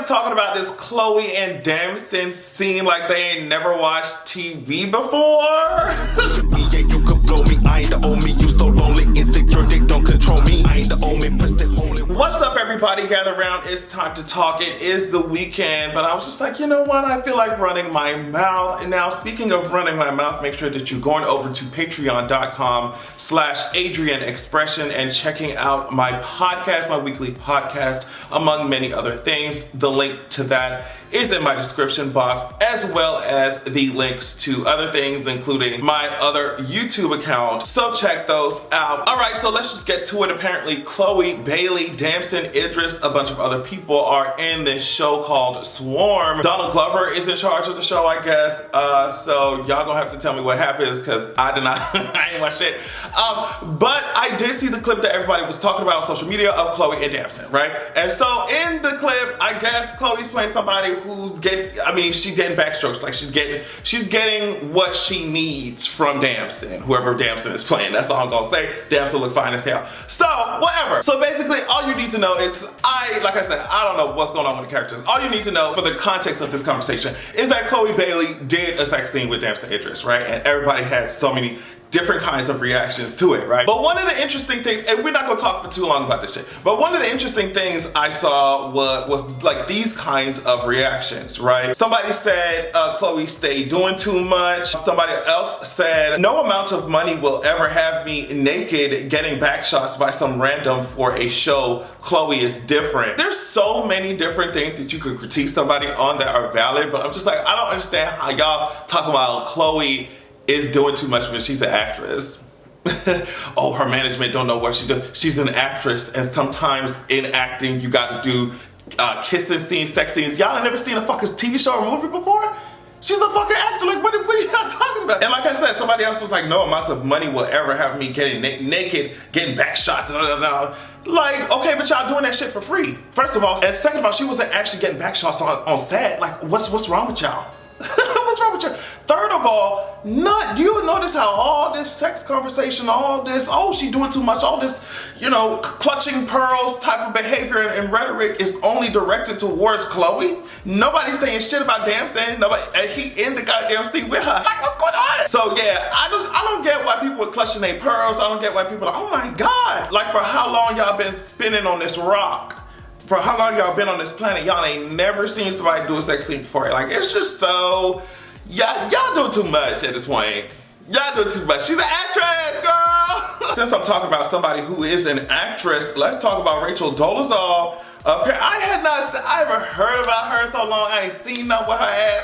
Everybody's talking about this Chloe and Damson scene like they ain't never watched TV before. What's up, everybody? Gather around. It's time to talk. It is the weekend, but I was just like, you know what? I feel like running my mouth. And now, speaking of running my mouth, make sure that you're going over to patreon.com/AdrianExpression and checking out my podcast, my weekly podcast, among many other things. The link to that is in my description box, as well as the links to other things, including my other YouTube account. So check those out. All right, so let's just get to it. Apparently, Chloe, Bailey, Damson Idris, a bunch of other people are in this show called Swarm. Donald Glover is in charge of the show, I guess. So y'all gonna have to tell me what happens, because I did not, I ain't watch shit. But I did see the clip that everybody was talking about on social media of Chloe and Damson, right? And so in the clip, I guess Chloe's playing somebody who's getting, she's getting backstrokes. Like she's getting what she needs from Damson, whoever Damson is playing. That's all I'm gonna say. Damson look fine as hell. So whatever. So basically, all you need to know is, like I said, I don't know what's going on with the characters. All you need to know for the context of this conversation is that Chloe Bailey did a sex scene with Damson Idris, right? And everybody had so many different kinds of reactions to it, right? But one of the interesting things, and we're not gonna talk for too long about this shit, but one of the interesting things I saw was like these kinds of reactions, right? Somebody said Chloe stayed doing too much. Somebody else said, no amount of money will ever have me naked getting back shots by some random for a show. Chloe is different. There's so many different things that you could critique somebody on that are valid, but I'm just like, I don't understand how y'all talk about Chloe is doing too much when she's an actress. Oh, her management don't know what she does. She's an actress, and sometimes in acting you got to do kissing scenes, sex scenes. Y'all have never seen a fucking TV show or movie before? She's a fucking actor. Like, what are y'all talking about? And like I said, somebody else was like, no amount of money will ever have me getting naked, getting back shots. Like, okay, but y'all doing that shit for free, first of all. And second of all, she wasn't actually getting back shots on set. Like, what's wrong with y'all? What's wrong with you? Third of all, do you notice how all this sex conversation, all this, oh, she doing too much, all this, clutching pearls type of behavior and rhetoric is only directed towards Chloe? Nobody's saying shit about Damson. Nobody, and he in the goddamn scene with her. Like, what's going on? So yeah, I don't get why people are clutching their pearls. I don't get why people are like, oh my God. Like, for how long y'all been spinning on this rock? For how long y'all been on this planet, y'all ain't never seen somebody do a sex scene before. Like, it's just so, y'all do too much at this point. Y'all do too much. She's an actress, girl. Since I'm talking about somebody who is an actress, let's talk about Rachel Dolezal. I haven't heard about her in so long. I ain't seen nothing with her ass.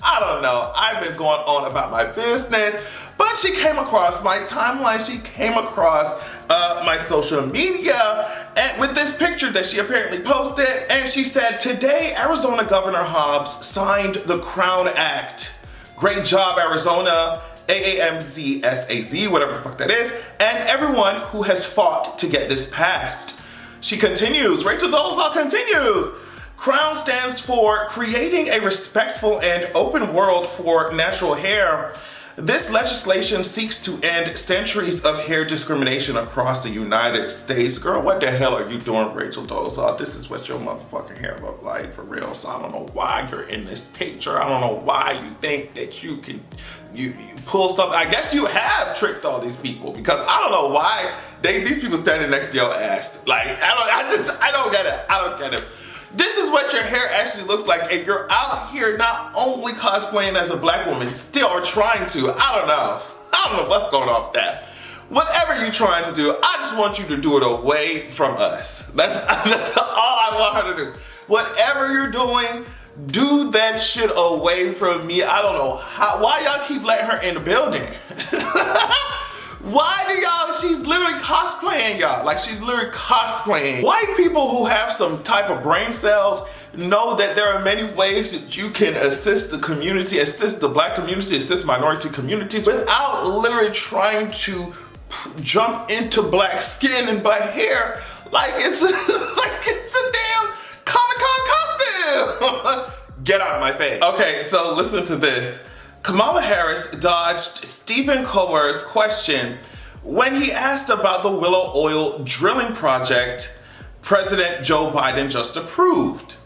I don't know. I've been going on about my business. But she came across my timeline, she came across my social media and with this picture that she apparently posted, and she said, today Arizona Governor Hobbs signed the Crown Act. Great job, Arizona, AAMZSAZ, whatever the fuck that is, and everyone who has fought to get this passed. She continues, Rachel Dolezal continues, Crown stands for creating a respectful and open world for natural hair. This legislation seeks to end centuries of hair discrimination across the United States. Girl, what the hell are you doing, Rachel Dolezal? This is what your motherfucking hair look like, for real. So I don't know why you're in this picture. I don't know why you think that you can you pull something. I guess you have tricked all these people, because I don't know why these people standing next to your ass. Like, I don't get it. I don't get it. This is what your hair actually looks like, and you're out here not only cosplaying as a black woman, still are trying to. I don't know what's going on with that. Whatever you're trying to do, I just want you to do it away from us. That's all I want her to do. Whatever you're doing, do that shit away from me. I don't know why y'all keep letting her in the building. Why do y'all, she's literally cosplaying y'all. Like, she's literally cosplaying. White people who have some type of brain cells know that there are many ways that you can assist the community, assist the black community, assist minority communities without literally trying to jump into black skin and black hair like it's a damn Comic-Con costume. Get out of my face. Okay, so listen to this. Kamala Harris dodged Stephen Colbert's question when he asked about the Willow Oil drilling project President Joe Biden just approved.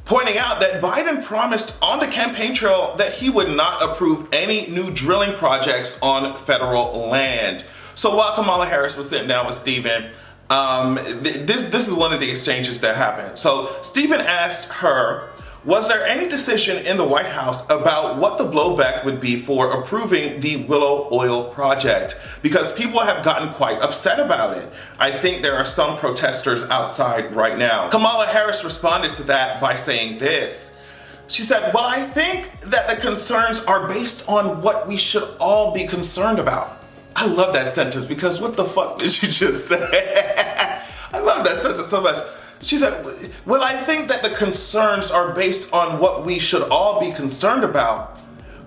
pointing out that Biden promised on the campaign trail that he would not approve any new drilling projects on federal land. So while Kamala Harris was sitting down with Stephen, this is one of the exchanges that happened. So Stephen asked her, was there any decision in the White House about what the blowback would be for approving the Willow Oil project? Because people have gotten quite upset about it. I think there are some protesters outside right now. Kamala Harris responded to that by saying this. She said, well, I think that the concerns are based on what we should all be concerned about. I love that sentence because what the fuck did she just say? I love that sentence so much. She said, well, I think that the concerns are based on what we should all be concerned about,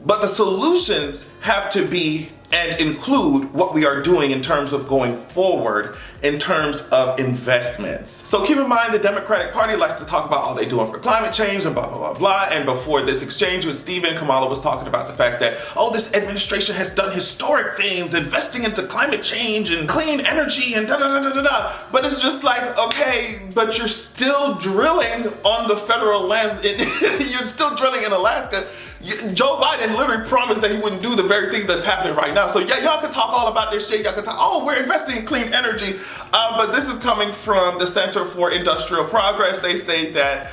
but the solutions have to be and include what we are doing in terms of going forward, in terms of investments. So keep in mind, the Democratic Party likes to talk about all they're doing for climate change and blah, blah, blah, blah. And before this exchange with Stephen, Kamala was talking about the fact that, oh, this administration has done historic things, investing into climate change and clean energy and da, da, da, da, da, da. But it's just like, okay, but you're still drilling on the federal lands. You're still drilling in Alaska. Joe Biden literally promised that he wouldn't do the very thing that's happening right now. So yeah, y'all can talk all about this shit. Y'all can talk, oh, we're investing in clean energy. But this is coming from the Center for Industrial Progress. They say that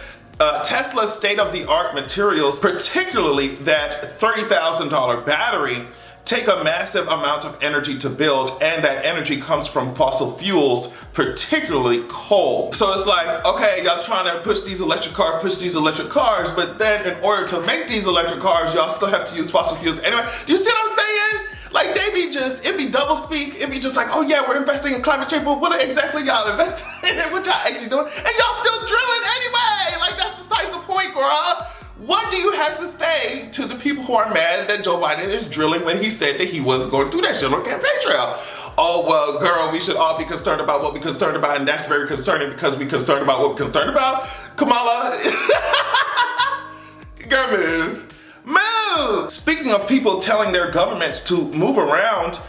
Tesla's state-of-the-art materials, particularly that $30,000 battery, take a massive amount of energy to build, and that energy comes from fossil fuels, particularly coal. So it's like, okay, y'all trying to push these electric cars, but then in order to make these electric cars, y'all still have to use fossil fuels anyway. Do you see what I'm saying? Like, they be just, it be double speak. It be just like, oh yeah, we're investing in climate change, but what exactly y'all investing in? What y'all actually doing? And y'all still drilling anyway. Like, that's besides the point, girl. What do you have to say to the people who are mad that Joe Biden is drilling when he said that he was going through that shit on campaign trail? Oh, well, girl, we should all be concerned about what we're concerned about, and that's very concerning because we're concerned about what we're concerned about. Kamala, girl, move. Speaking of people telling their governments to move around,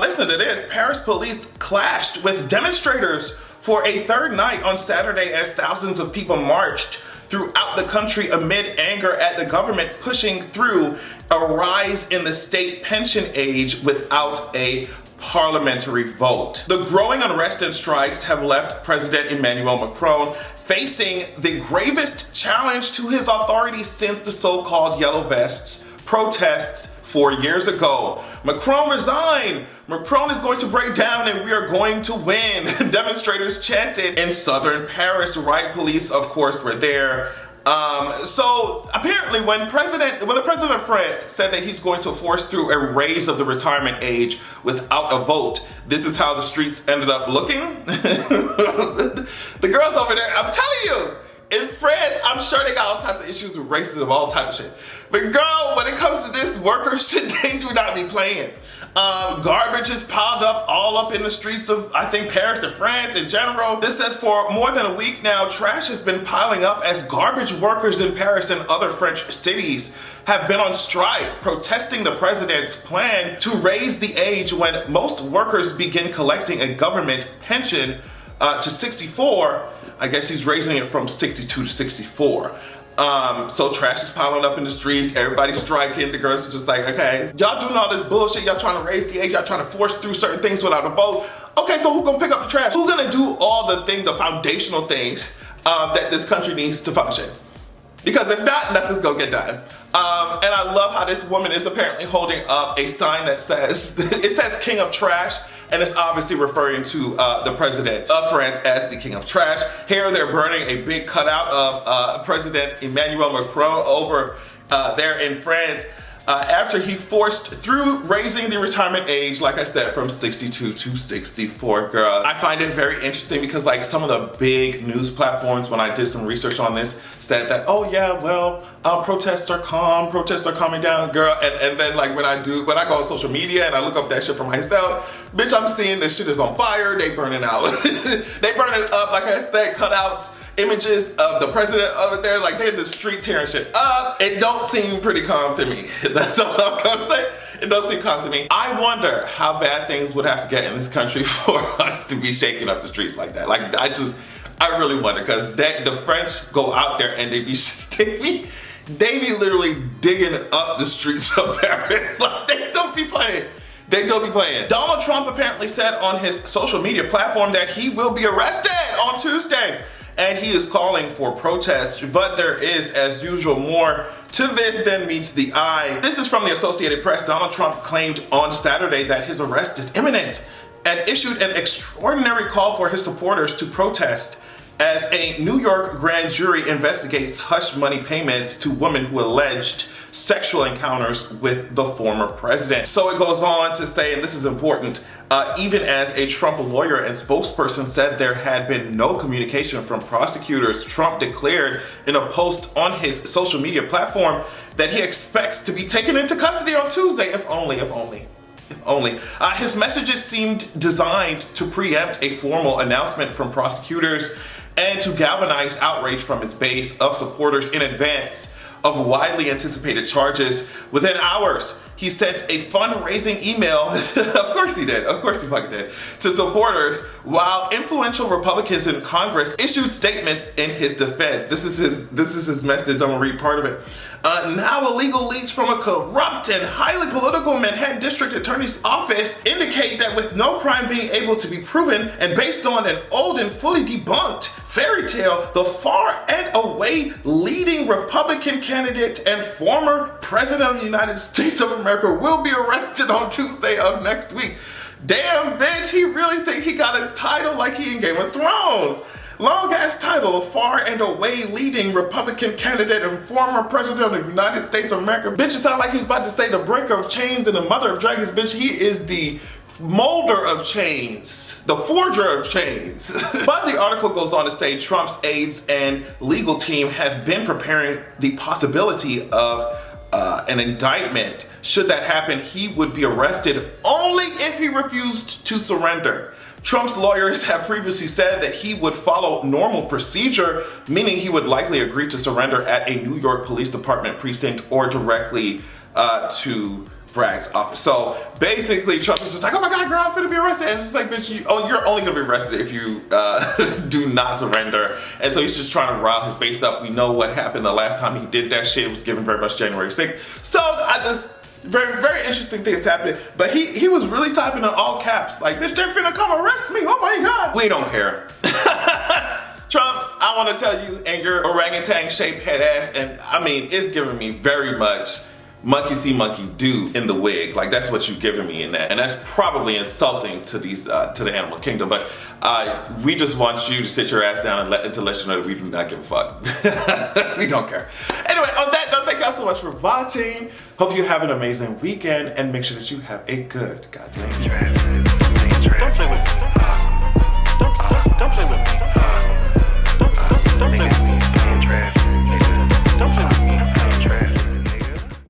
listen to this. Paris police clashed with demonstrators for a third night on Saturday as thousands of people marched throughout the country amid anger at the government pushing through a rise in the state pension age without a parliamentary vote. The growing unrest and strikes have left President Emmanuel Macron facing the gravest challenge to his authority since the so-called Yellow Vests protests 4 years ago. Macron resigned. Macron is going to break down and we are going to win. Demonstrators chanted in southern Paris. Riot police, of course, were there. So apparently when the president of France said that he's going to force through a raise of the retirement age without a vote, this is how the streets ended up looking. The girls over there, I'm telling you, in France, I'm sure they got all types of issues with racism, all types of shit. But girl, when it comes to this worker shit, they do not be playing. Garbage is piled up all up in the streets of, I think, Paris and France in general. This says for more than a week now, trash has been piling up as garbage workers in Paris and other French cities have been on strike, protesting the president's plan to raise the age when most workers begin collecting a government pension to 64. I guess he's raising it from 62 to 64. So trash is piling up in the streets, everybody's striking, the girls are just like, okay, y'all doing all this bullshit, y'all trying to raise the age, y'all trying to force through certain things without a vote. Okay, so who's gonna pick up the trash? Who's gonna do all the things, the foundational things that this country needs to function? Because if not, nothing's gonna get done. And I love how this woman is apparently holding up a sign that says, it says King of Trash, and it's obviously referring to the president of France as the King of Trash. Here they're burning a big cutout of President Emmanuel Macron over there in France after he forced through raising the retirement age, like I said, from 62 to 64, girl. I find it very interesting because like some of the big news platforms, when I did some research on this, said that, oh yeah, well, protests are calming down, girl. And then like when I go on social media and I look up that shit for myself, bitch, I'm seeing this shit is on fire, they burning out. They burning up, like I said, cutouts, images of the president over there, like they're in the street tearing shit up. It don't seem pretty calm to me. That's all I'm gonna say. It does seem calm to me. I wonder how bad things would have to get in this country for us to be shaking up the streets like that. Like I really wonder, because the French go out there and they be literally digging up the streets of Paris. Like, they don't be playing. They don't be playing. Donald Trump apparently said on his social media platform that he will be arrested on Tuesday. And he is calling for protests, but there is, as usual, more to this than meets the eye. This is from the Associated Press. Donald Trump claimed on Saturday that his arrest is imminent and issued an extraordinary call for his supporters to protest as a New York grand jury investigates hush money payments to women who alleged sexual encounters with the former president. So it goes on to say, and this is important, even as a Trump lawyer and spokesperson said there had been no communication from prosecutors, Trump declared in a post on his social media platform that he expects to be taken into custody on Tuesday, if only. His messages seemed designed to preempt a formal announcement from prosecutors and to galvanize outrage from his base of supporters in advance of widely anticipated charges. Within hours, he sent a fundraising email, of course he fucking did, to supporters, while influential Republicans in Congress issued statements in his defense. This is his message. I'm gonna read part of it. Now illegal leads from a corrupt and highly political Manhattan District Attorney's Office indicate that with no crime being able to be proven and based on an old and fully debunked fairy tale, the far and away leading Republican candidate and former President of the United States of America will be arrested on Tuesday of next week. Damn, bitch, he really think he got a title like he in Game of Thrones. Long ass title, the far and away leading Republican candidate and former President of the United States of America. Bitch, it sound like he's about to say the breaker of chains and the mother of dragons. Bitch, he is the molder of chains, the forger of chains. But the article goes on to say Trump's aides and legal team have been preparing the possibility of an indictment. Should that happen, he would be arrested only if he refused to surrender. Trump's lawyers have previously said that he would follow normal procedure, meaning he would likely agree to surrender at a New York Police Department precinct or directly to Bragg's office. So basically, Trump is just like, oh my God, girl, I'm finna be arrested. And it's just like, bitch, you're only gonna be arrested if you do not surrender. And so he's just trying to rile his base up. We know what happened the last time he did that shit. It was given very much January 6th. So very, very interesting things happening. But he was really typing in all caps, like, bitch, they're finna come arrest me. Oh my God. We don't care. Trump, I wanna tell you, and your orangutan shaped head ass, and I mean, it's giving me very much monkey see, monkey do in the wig. Like, that's what you've given me in that. And that's probably insulting to these to the animal kingdom. But we just want you to sit your ass down and to let you know that we do not give a fuck. We don't care. Anyway, on that note, thank y'all so much for watching. Hope you have an amazing weekend and make sure that you have a good goddamn